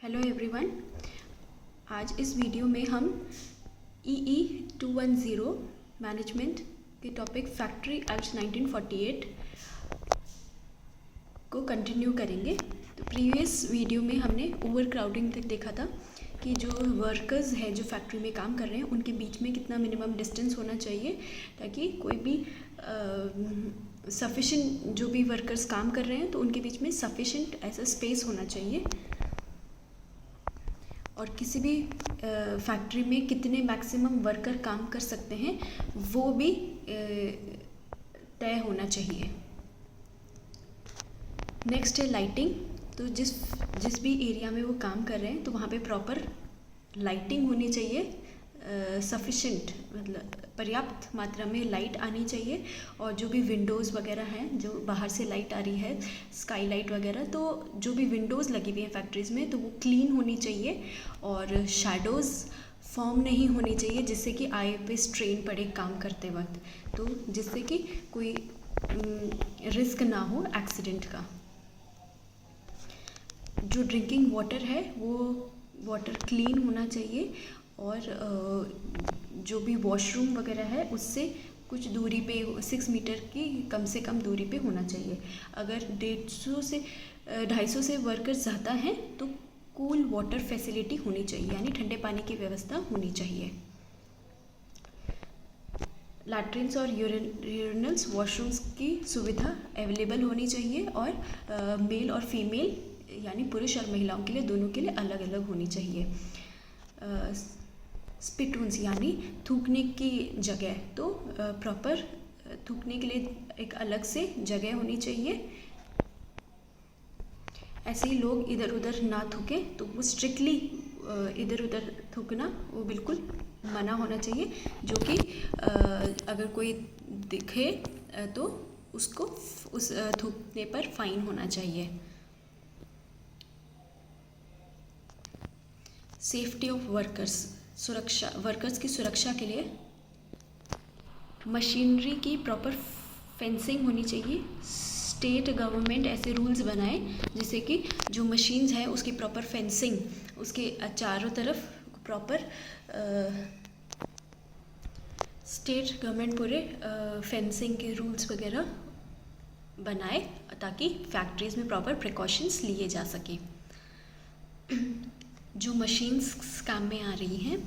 Hello everyone. आज इस video में हम EE 210 मैनेजमेंट के टॉपिक फैक्ट्री एक्ट 1948 को कंटिन्यू करेंगे। तो प्रीवियस वीडियो में हमने ओवर क्राउडिंग तक देखा था कि जो वर्कर्स हैं जो फैक्ट्री में काम कर रहे हैं उनके बीच में कितना मिनिमम डिस्टेंस होना चाहिए ताकि कोई भी सफिशेंट जो भी वर्कर्स काम कर रहे हैं तो उनके बीच में सफिशेंट ऐसा स्पेस होना चाहिए। और किसी भी फैक्ट्री में कितने मैक्सिमम वर्कर काम कर सकते हैं वो भी तय होना चाहिए। नेक्स्ट है लाइटिंग। तो जिस भी एरिया में वो काम कर रहे हैं तो वहाँ पे प्रॉपर लाइटिंग होनी चाहिए, सफिशेंट मतलब पर्याप्त मात्रा में लाइट आनी चाहिए। और जो भी विंडोज़ वगैरह हैं जो बाहर से लाइट आ रही है, स्काई लाइट वगैरह, तो जो भी विंडोज़ लगी हुई हैं फैक्ट्रीज़ में तो वो क्लीन होनी चाहिए और शैडोज़ फॉर्म नहीं होनी चाहिए जिससे कि आई पे स्ट्रेन पड़े काम करते वक्त, तो जिससे कि कोई रिस्क ना हो एक्सीडेंट का। जो ड्रिंकिंग वाटर है वो वाटर क्लीन होना चाहिए और जो भी वॉशरूम वगैरह है उससे कुछ दूरी पे 6 मीटर की कम से कम दूरी पे होना चाहिए। अगर 150 से 250 से वर्कर्स ज़्यादा हैं तो कूल वाटर फैसिलिटी होनी चाहिए, यानी ठंडे पानी की व्यवस्था होनी चाहिए। लैट्रिन्स और यूरिनल्स वॉशरूम्स की सुविधा अवेलेबल होनी चाहिए और मेल और फीमेल यानी पुरुष और महिलाओं के लिए दोनों के लिए अलग अलग होनी चाहिए। स्पिटून्स यानी थूकने की जगह, तो प्रॉपर थूकने के लिए एक अलग से जगह होनी चाहिए। ऐसे ही लोग इधर उधर ना थूकें, तो वो स्ट्रिक्टली इधर उधर थूकना वो बिल्कुल मना होना चाहिए, जो कि अगर कोई दिखे तो उसको उस थूकने पर फाइन होना चाहिए। सेफ्टी ऑफ वर्कर्स, सुरक्षा, वर्कर्स की सुरक्षा के लिए मशीनरी की प्रॉपर फेंसिंग होनी चाहिए। स्टेट गवर्नमेंट ऐसे रूल्स बनाए जिससे कि जो मशीन्स हैं उसकी प्रॉपर फेंसिंग, उसके चारों तरफ प्रॉपर स्टेट गवर्नमेंट पूरे फेंसिंग के रूल्स वगैरह बनाए ताकि फैक्ट्रीज़ में प्रॉपर प्रिकॉशंस लिए जा सके। जो मशीन्स काम में आ रही हैं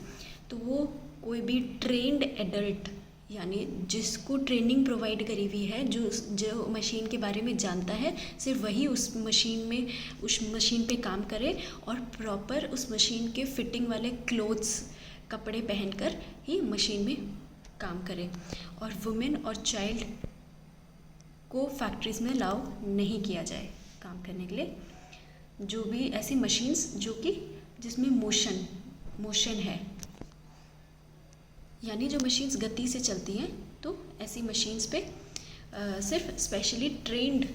तो वो कोई भी ट्रेंड एडल्ट यानी जिसको ट्रेनिंग प्रोवाइड करी हुई है, जो मशीन के बारे में जानता है, सिर्फ वही उस मशीन पे काम करे और प्रॉपर उस मशीन के फिटिंग वाले क्लोथ्स, कपड़े पहनकर ही मशीन में काम करे। और वुमेन और चाइल्ड को फैक्ट्रीज़ में अलाउ नहीं किया जाए काम करने के लिए। जो भी ऐसी मशीन्स जो कि जिसमें मोशन है, यानी जो मशीन्स गति से चलती हैं, तो ऐसी मशीन्स पे सिर्फ स्पेशली ट्रेंड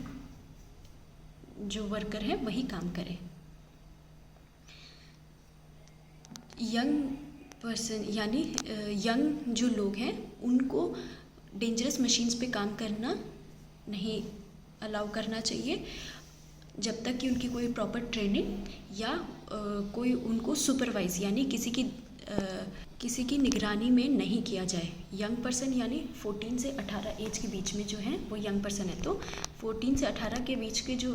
जो वर्कर हैं वही काम करें। यंग पर्सन यानी यंग जो लोग हैं उनको डेंजरस मशीन्स पे काम करना नहीं अलाउ करना चाहिए जब तक कि उनकी कोई प्रॉपर ट्रेनिंग या कोई उनको सुपरवाइज यानी किसी की निगरानी में नहीं किया जाए। यंग पर्सन यानी 14 से 18 एज के बीच में जो है वो यंग पर्सन है, तो 14 से 18 के बीच के जो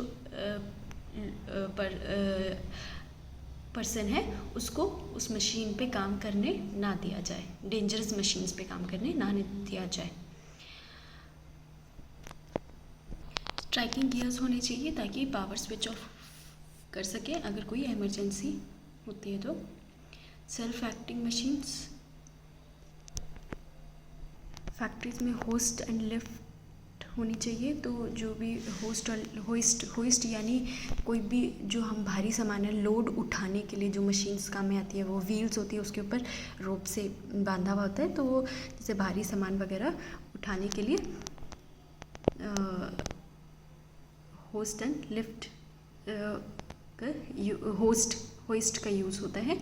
पर्सन है उसको उस मशीन पे काम करने ना दिया जाए, डेंजरस मशीन्स पे काम करने ना दिया जाए। स्ट्राइकिंग गियर्स होने चाहिए ताकि पावर स्विच ऑफ कर सके अगर कोई इमरजेंसी होती है तो। सेल्फ एक्टिंग मशीन्स, फैक्ट्रीज में होस्ट एंड लिफ्ट होनी चाहिए। तो जो भी होस्ट यानी कोई भी जो हम भारी सामान है लोड उठाने के लिए जो मशीन्स काम में आती है, वो व्हील्स होती है उसके ऊपर रोप से बांधा हुआ होता है, तो वो जैसे भारी सामान वगैरह उठाने के लिए होस्ट एंड लिफ्ट होस्ट का यूज़ होता है।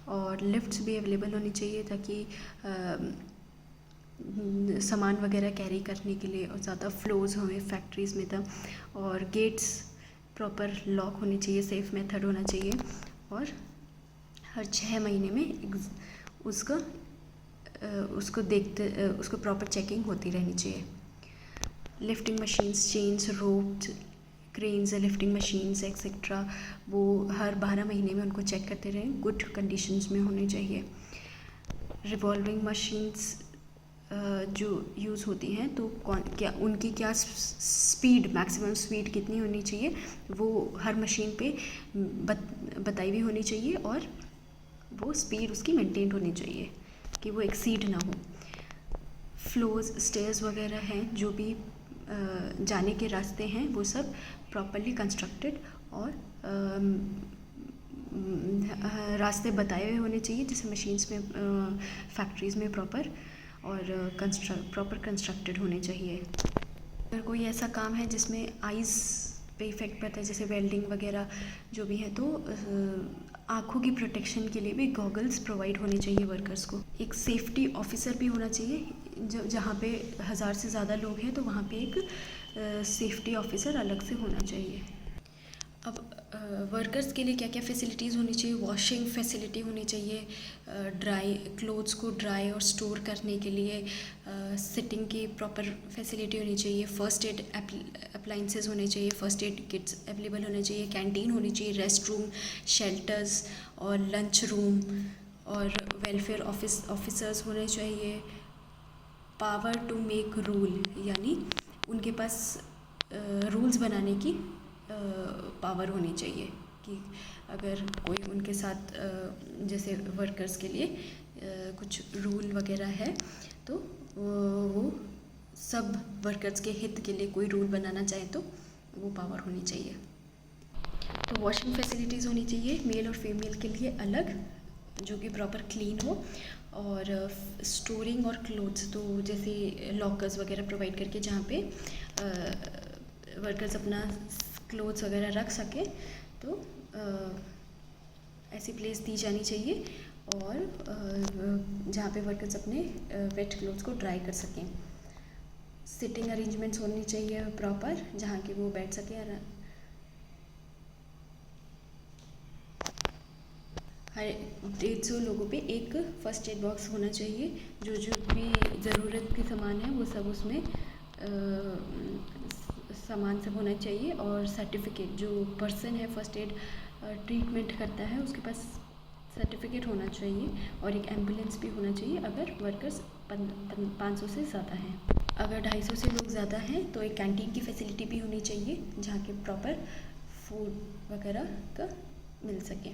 और लिफ्ट्स भी अवेलेबल होनी चाहिए ताकि सामान वगैरह कैरी करने के लिए और ज़्यादा फ्लोज हों फैक्ट्रीज़ में तब। और गेट्स प्रॉपर लॉक होनी चाहिए, सेफ़ मेथड होना चाहिए। और हर 6 महीने में उसका उसको प्रॉपर चेकिंग होती रहनी चाहिए। Lifting machines, chains, ropes, cranes, lifting machines etcetera, वो हर 12 महीने में उनको चेक करते रहें, गुड कंडीशंस में होनी चाहिए। रिवॉल्विंग मशीन्स जो यूज़ होती हैं तो उनकी क्या स्पीड, मैक्सिमम स्पीड कितनी होनी चाहिए वो हर मशीन पे बताई हुई होनी चाहिए, और वो स्पीड उसकी मेंटेन होनी चाहिए कि वो एक्सीड ना हो। फ्लोर्स, स्टेयर्स वगैरह हैं, जो भी जाने के रास्ते हैं वो सब प्रॉपरली कंस्ट्रक्टेड और रास्ते बताए हुए होने चाहिए, जैसे मशीन्स में, फैक्ट्रीज़ में प्रॉपर कंस्ट्रक्टेड होने चाहिए। अगर कोई ऐसा काम है जिसमें आइज़ पे इफ़ेक्ट पड़ता है, जैसे वेल्डिंग वगैरह जो भी है, तो आँखों की प्रोटेक्शन के लिए भी गॉगल्स प्रोवाइड होने चाहिए वर्कर्स को। एक सेफ्टी ऑफिसर भी होना चाहिए, जहाँ पे 1000 से ज़्यादा लोग हैं तो वहाँ पे एक सेफ्टी ऑफिसर अलग से होना चाहिए। अब वर्कर्स के लिए क्या क्या फैसिलिटीज़ होनी चाहिए? वॉशिंग फैसिलिटी होनी चाहिए, ड्राई क्लोथ्स को ड्राई और स्टोर करने के लिए सिटिंग की प्रॉपर फैसिलिटी होनी चाहिए, फ़र्स्ट एड अप्लाइंसेस होने चाहिए, फ़र्स्ट एड किट्स अवेलेबल होने चाहिए, कैंटीन होनी चाहिए, रेस्ट रूम, शेल्टर्स और लंच रूम, और वेलफेयर ऑफिसर्स होने चाहिए। पावर टू मेक रूल, यानी उनके पास रूल्स बनाने की पावर होनी चाहिए कि अगर कोई उनके साथ जैसे वर्कर्स के लिए कुछ रूल वगैरह है तो वो सब वर्कर्स के हित के लिए कोई रूल बनाना चाहे तो वो पावर होनी चाहिए। तो वॉशिंग फैसिलिटीज़ होनी चाहिए मेल और फीमेल के लिए अलग, जो कि प्रॉपर क्लीन हो, और स्टोरिंग और क्लोथ्स, तो जैसे लॉकर्स वगैरह प्रोवाइड करके जहाँ पे वर्कर्स अपना क्लोथ्स वगैरह रख सकें, तो ऐसी प्लेस दी जानी चाहिए, और जहाँ पे वर्कर्स अपने वेट क्लोथ्स को ड्राई कर सकें। सिटिंग अरेंजमेंट्स होनी चाहिए प्रॉपर, जहाँ कि वो बैठ सकें। हर 150 लोगों पे एक फ़र्स्ट एड बॉक्स होना चाहिए, जो जो भी ज़रूरत के सामान है वो सब उसमें सामान सब होना चाहिए, और सर्टिफिकेट, जो पर्सन है फर्स्ट एड ट्रीटमेंट करता है उसके पास सर्टिफिकेट होना चाहिए, और एक एम्बुलेंस भी होना चाहिए अगर वर्कर्स 500 से ज़्यादा हैं। अगर 250 से लोग ज़्यादा हैं तो एक कैंटीन की फैसिलिटी भी होनी चाहिए, जहाँ के प्रॉपर फूड वगैरह का मिल सके।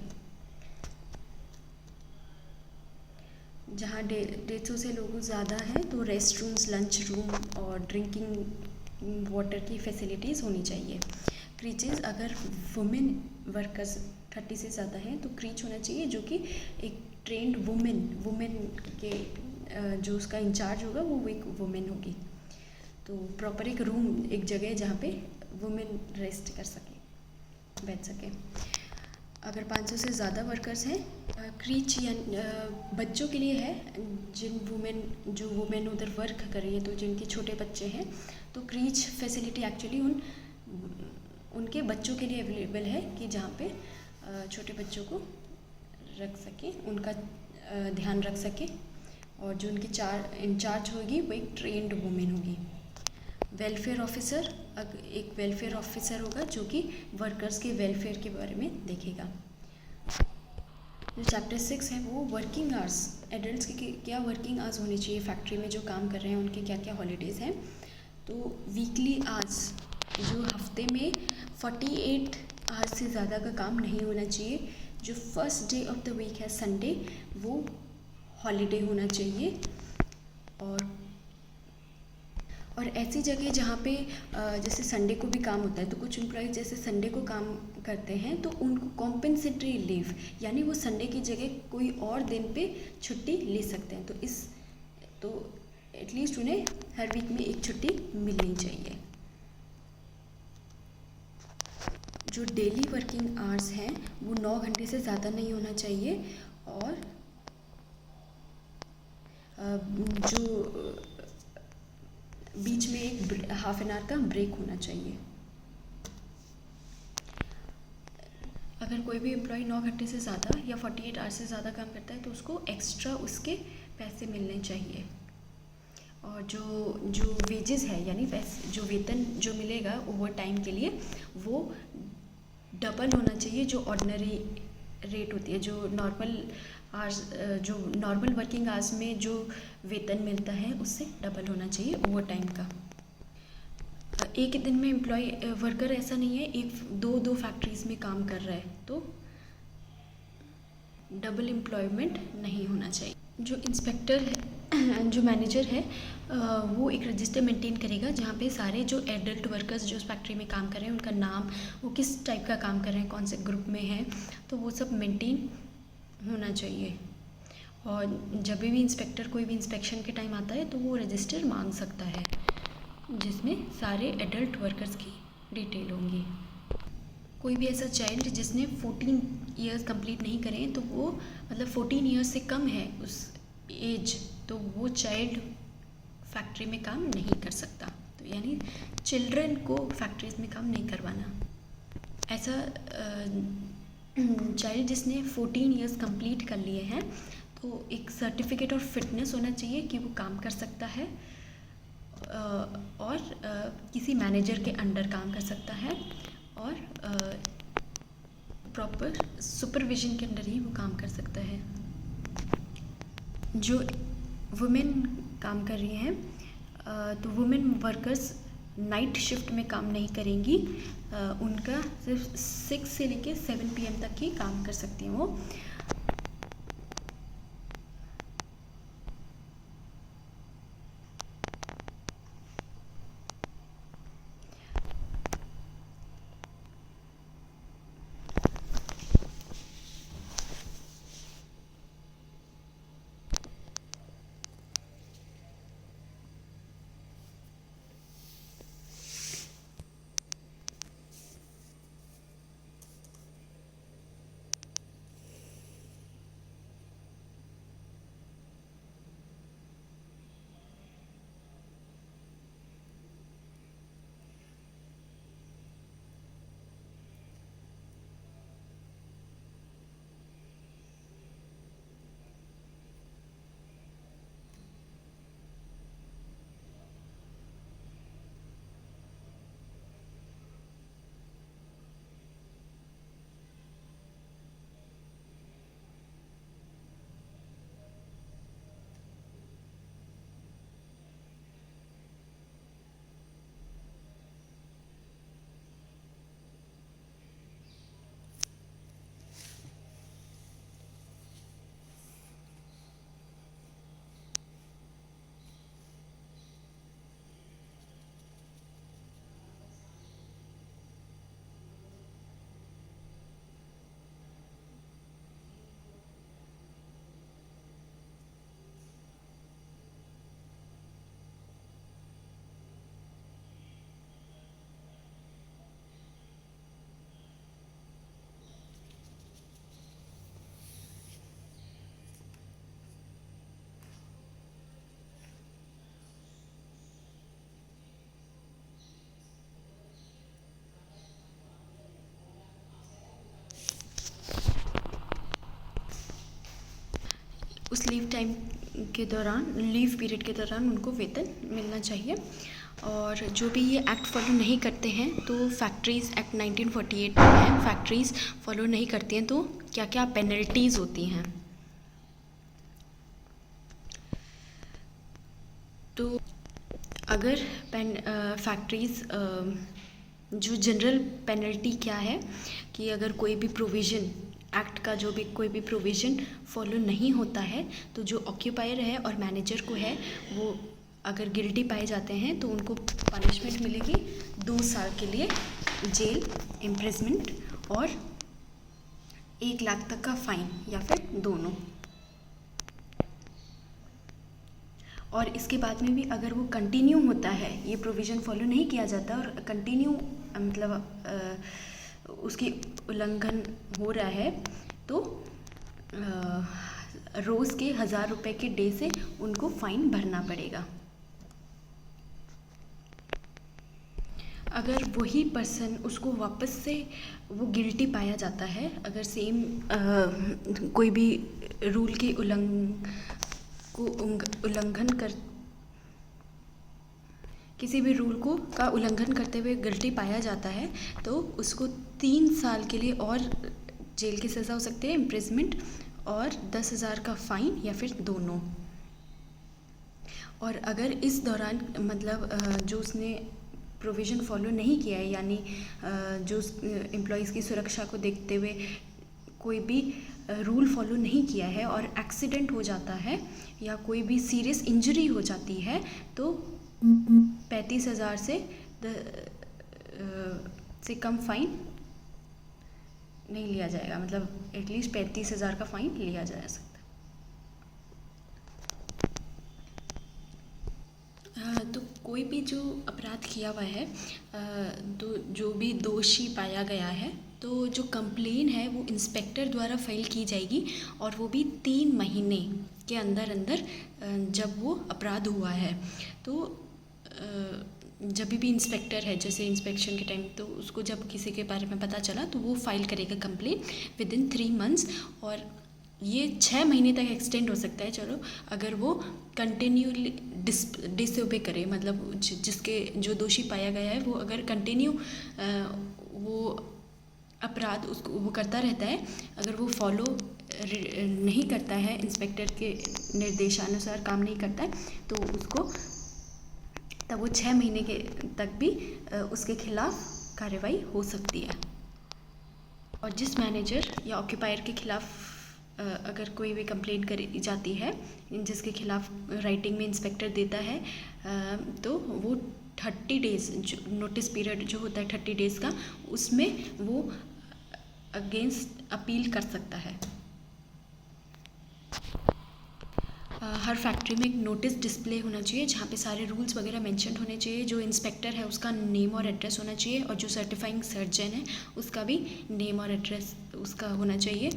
जहाँ 150 से लोग ज़्यादा हैं तो रेस्ट रूम्स, लंच रूम और ड्रिंकिंग वाटर की फैसिलिटीज़ होनी चाहिए। क्रीचेस, अगर वुमेन वर्कर्स 30 से ज़्यादा हैं तो क्रीच होना चाहिए, जो कि एक ट्रेंड वुमेन के जो उसका इंचार्ज होगा वो एक वुमेन होगी। तो प्रॉपर एक रूम, एक जगह जहाँ पे वुमेन रेस्ट कर सके, बैठ सके। अगर 500 से ज़्यादा वर्कर्स हैं, क्रीच या बच्चों के लिए है, जो वुमेन उधर वर्क कर रही है तो जिनके छोटे बच्चे हैं, तो क्रीच फैसिलिटी एक्चुअली उनके बच्चों के लिए अवेलेबल है, कि जहाँ पे छोटे बच्चों को रख सके, उनका ध्यान रख सके, और जो उनकी इंचार्ज होगी वो एक ट्रेंड वुमेन होगी। वेलफेयर ऑफिसर, एक वेलफेयर ऑफिसर होगा जो कि वर्कर्स के वेलफेयर के बारे में देखेगा। जो चैप्टर 6 है वो वर्किंग आवर्स, एडल्ट्स की क्या वर्किंग आवर्स होनी चाहिए, फैक्ट्री में जो काम कर रहे हैं उनके क्या क्या हॉलीडेज़ हैं। तो वीकली आवर्स, जो हफ्ते में 48 आवर्स से ज़्यादा का काम नहीं होना चाहिए। जो first day of the week है संडे, वो हॉलीडे होना चाहिए। और ऐसी जगह जहाँ पे जैसे संडे को भी काम होता है, तो कुछ एम्प्लॉइज जैसे संडे को काम करते हैं तो उनको कॉम्पेंसेटरी लीव, यानी वो संडे की जगह कोई और दिन पे छुट्टी ले सकते हैं। तो एटलीस्ट उन्हें हर वीक में एक छुट्टी मिलनी चाहिए। जो डेली वर्किंग आवर्स हैं वो 9 घंटे से ज़्यादा नहीं होना चाहिए, और जो बीच में एक हाफ एन आवर का ब्रेक होना चाहिए। अगर कोई भी एम्प्लॉय 9 घंटे से ज़्यादा या 48 आवर्स से ज़्यादा काम करता है तो उसको एक्स्ट्रा उसके पैसे मिलने चाहिए। और जो जो वेजेस है यानी जो वेतन जो मिलेगा ओवर टाइम के लिए वो डबल होना चाहिए जो ऑर्डिनरी रेट होती है, जो नॉर्मल आवर्स, जो नॉर्मल वर्किंग आवर्स में जो वेतन मिलता है उससे डबल होना चाहिए ओवर टाइम का। एक ही दिन में एम्प्लॉय वर्कर ऐसा नहीं है एक दो फैक्ट्रीज़ में काम कर रहा है तो डबल एम्प्लॉयमेंट नहीं होना चाहिए। जो इंस्पेक्टर है, जो मैनेजर है, वो एक रजिस्टर मेंटेन करेगा जहाँ पे सारे जो एडल्ट वर्कर्स जो उस फैक्ट्री में काम कर रहे हैं उनका नाम, वो किस टाइप का काम कर रहे हैं, कौन से ग्रुप में हैं, तो वो सब मेंटेन होना चाहिए। और जब भी इंस्पेक्टर कोई भी इंस्पेक्शन के टाइम आता है तो वो रजिस्टर मांग सकता है जिसमें सारे एडल्ट वर्कर्स की डिटेल होंगी। कोई भी ऐसा चाइल्ड जिसने 14 ईयर्स कंप्लीट नहीं करें तो वो मतलब 14 ईयर्स से कम है उस एज, तो वो चाइल्ड फैक्ट्री में काम नहीं कर सकता। तो यानी चिल्ड्रन को फैक्ट्रीज में काम नहीं करवाना। ऐसा चाइल्ड जिसने 14 ईयर्स कंप्लीट कर लिए हैं तो एक सर्टिफिकेट और फिटनेस होना चाहिए कि वो काम कर सकता है और किसी मैनेजर के अंडर काम कर सकता है और प्रॉपर सुपरविजन के अंडर ही वो काम कर सकता है। जो वुमेन काम कर रही हैं तो वुमेन वर्कर्स नाइट शिफ्ट में काम नहीं करेंगी, उनका सिर्फ 6 से लेके 7 PM तक ही काम कर सकती हैं वो। उस लीव टाइम के दौरान, लीव पीरियड के दौरान उनको वेतन मिलना चाहिए। और जो भी ये एक्ट फॉलो नहीं करते हैं तो फैक्ट्रीज़ एक्ट 1948 में है, फैक्ट्रीज़ फॉलो नहीं करती हैं तो क्या क्या पेनल्टीज़ होती हैं। तो अगर फैक्ट्रीज़ जो जनरल पेनल्टी क्या है कि अगर कोई भी प्रोविज़न एक्ट का जो भी कोई भी प्रोविज़न फॉलो नहीं होता है तो जो ऑक्यूपायर है और मैनेजर को है वो अगर गिल्टी पाए जाते हैं तो उनको पनिशमेंट मिलेगी 2 साल के लिए जेल, इम्प्रिजमेंट और 1 लाख तक का फाइन या फिर दोनों। और इसके बाद में भी अगर वो कंटिन्यू होता है, ये प्रोविज़न फॉलो नहीं किया जाता और कंटिन्यू मतलब उसकी उल्लंघन हो रहा है तो रोज़ के 1000 रुपये के डे से उनको फ़ाइन भरना पड़ेगा। अगर वही पर्सन उसको वापस से वो गिल्टी पाया जाता है, अगर सेम कोई भी रूल के उल्लंघन कर किसी भी रूल का उल्लंघन करते हुए गिल्टी पाया जाता है तो उसको 3 साल के लिए और जेल की सज़ा हो सकती है, इम्प्रिजमेंट, और 10,000 का फाइन या फिर दोनों। और अगर इस दौरान मतलब जो उसने प्रोविज़न फॉलो नहीं किया है, यानी जो एम्प्लॉयज़ की सुरक्षा को देखते हुए कोई भी रूल फॉलो नहीं किया है और एक्सीडेंट हो जाता है या कोई भी सीरियस इंजरी हो जाती है तो 35,000 से कम फाइन नहीं लिया जाएगा, मतलब एटलीस्ट 35,000 का फाइन लिया जा सकता है। तो कोई भी जो अपराध किया हुआ है, तो जो भी दोषी पाया गया है तो जो कंप्लेन है वो इंस्पेक्टर द्वारा फाइल की जाएगी और वो भी 3 महीने के अंदर जब वो अपराध हुआ है। तो जब भी इंस्पेक्टर है, जैसे इंस्पेक्शन के टाइम, तो उसको जब किसी के बारे में पता चला तो वो फाइल करेगा कंप्लेन विदिन 3 मंथ्स, और ये 6 महीने तक एक्सटेंड हो सकता है। चलो, अगर वो कंटिन्यूली डिसओबे करे, मतलब जिसके जो दोषी पाया गया है वो अगर कंटिन्यू वो अपराध उसको वो करता रहता है, अगर वो फॉलो नहीं करता है, इंस्पेक्टर के निर्देशानुसार काम नहीं करता है, तो उसको तब वो 6 महीने के तक भी उसके खिलाफ कार्रवाई हो सकती है। और जिस मैनेजर या ऑक्यूपायर के खिलाफ अगर कोई भी कंप्लेंट करी जाती है, जिसके खिलाफ राइटिंग में इंस्पेक्टर देता है, तो वो 30 डेज़ जो नोटिस पीरियड जो होता है 30 डेज़ का, उसमें वो अगेंस्ट अपील कर सकता है। हर फैक्ट्री में एक नोटिस डिस्प्ले होना चाहिए जहाँ पे सारे रूल्स वगैरह मेंशन होने चाहिए। जो इंस्पेक्टर है उसका नेम और एड्रेस होना चाहिए, और जो सर्टिफाइंग सर्जन है उसका भी नेम और एड्रेस उसका होना चाहिए।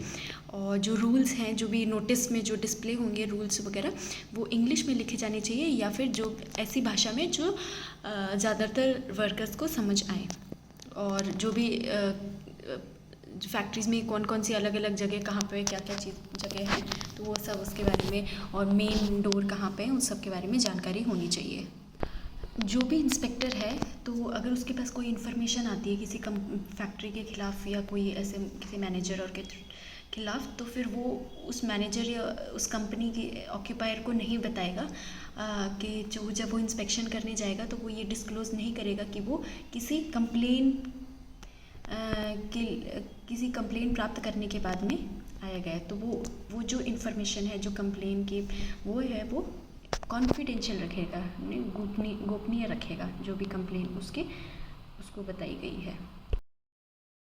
और जो रूल्स हैं, जो भी नोटिस में जो डिस्प्ले होंगे रूल्स वगैरह, वो इंग्लिश में लिखे जाने चाहिए या फिर जो ऐसी भाषा में जो ज़्यादातर वर्कर्स को समझ आए। और जो भी फैक्ट्रीज़ में कौन कौन सी अलग अलग जगह कहाँ पे क्या क्या चीज़ जगह है, तो वो सब उसके बारे में, और मेन डोर कहाँ पे है, उन सब के बारे में जानकारी होनी चाहिए। जो भी इंस्पेक्टर है, तो अगर उसके पास कोई इन्फॉर्मेशन आती है किसी फैक्ट्री के खिलाफ या कोई ऐसे किसी मैनेजर और के खिलाफ, तो फिर वो उस मैनेजर या उस कंपनी के ऑक्यूपायर को नहीं बताएगा कि जब वो इंस्पेक्शन करने जाएगा तो वो ये डिस्क्लोज़ नहीं करेगा कि वो किसी कंप्लेन प्राप्त करने के बाद में आया गया है। तो वो जो इन्फॉर्मेशन है, जो कंप्लेन की वो है, वो कॉन्फिडेंशियल रखेगा, गोपनीय रखेगा, जो भी कंप्लेन उसको बताई गई है।